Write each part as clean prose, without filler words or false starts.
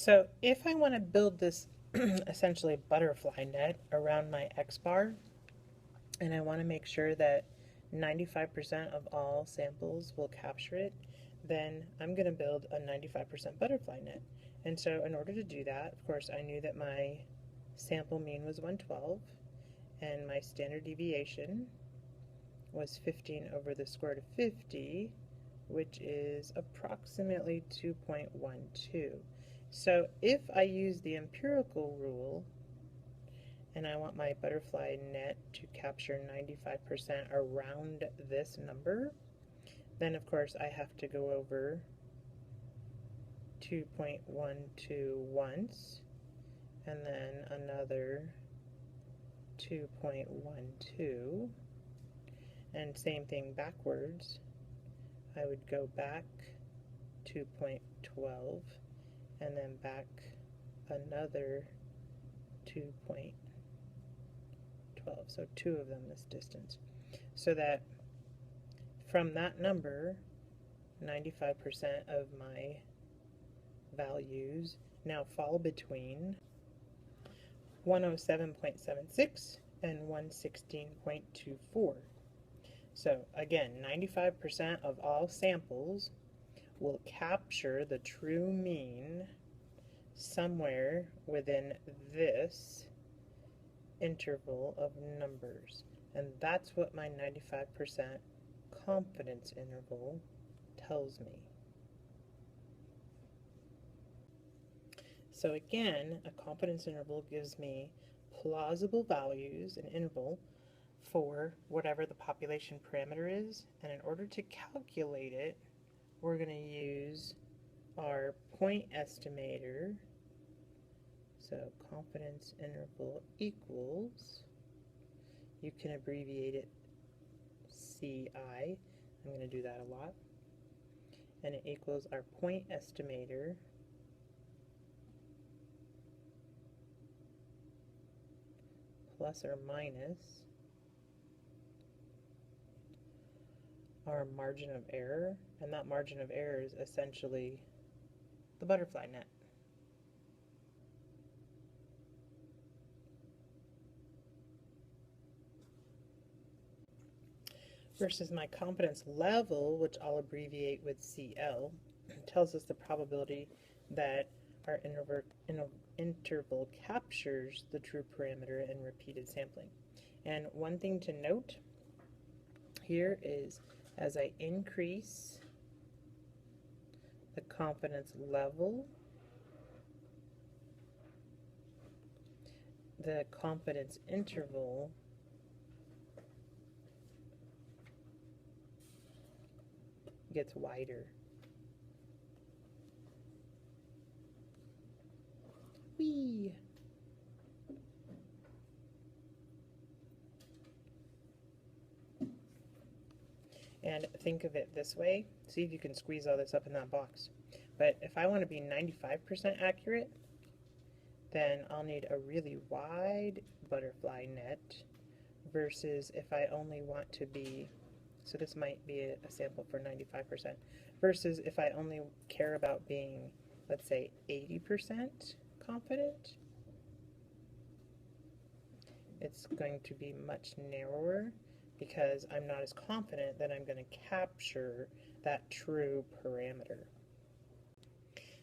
So if I want to build this essentially butterfly net around my X bar, and I want to make sure that 95% of all samples will capture it, then I'm going to build a 95% butterfly net. And so in order to do that, of course, I knew that my sample mean was 112 and my standard deviation was 15 over the square root of 50, which is approximately 2.12. So if I use the empirical rule and I want my butterfly net to capture 95% around this number, then of course I have to go over 2.12 once and then another 2.12, and same thing backwards. I would go back 2.12 and then back another 2.12, so two of them this distance, so that from that number 95% of my values now fall between 107.76 and 116.24. So again, 95% of all samples will capture the true mean somewhere within this interval of numbers. And that's what my 95% confidence interval tells me. So again, a confidence interval gives me plausible values, an interval, for whatever the population parameter is, and in order to calculate it, we're going to use our point estimator. So confidence interval equals, you can abbreviate it CI, I'm going to do that a lot, and it equals our point estimator plus or minus our margin of error, and that margin of error is essentially the butterfly net. Versus my confidence level, which I'll abbreviate with CL, tells us the probability that our interval captures the true parameter in repeated sampling. And one thing to note here is, as I increase the confidence level, the confidence interval gets wider. Whee! And think of it this way. See if you can squeeze all this up in that box. But if I want to be 95% accurate, then I'll need a really wide butterfly net versus if I only want to be, so this might be a sample for 95%, versus if I only care about being, let's say, 80% confident, it's going to be much narrower because I'm not as confident that I'm going to capture that true parameter.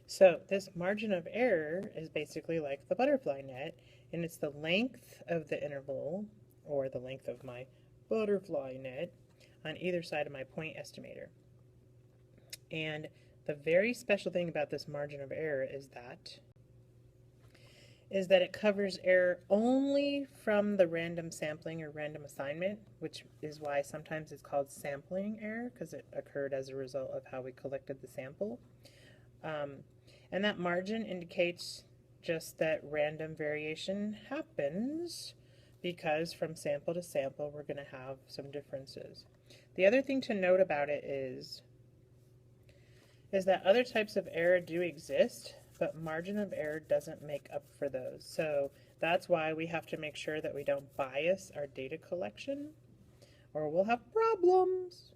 So this margin of error is basically like the butterfly net, and it's the length of the interval, or the length of my butterfly net, on either side of my point estimator. And the very special thing about this margin of error is that it covers error only from the random sampling or random assignment, which is why sometimes it's called sampling error, because it occurred as a result of how we collected the sample. And that margin indicates just that random variation happens because from sample to sample we're going to have some differences. The other thing to note about it is that other types of error do exist, but margin of error doesn't make up for those. So that's why we have to make sure that we don't bias our data collection, or we'll have problems.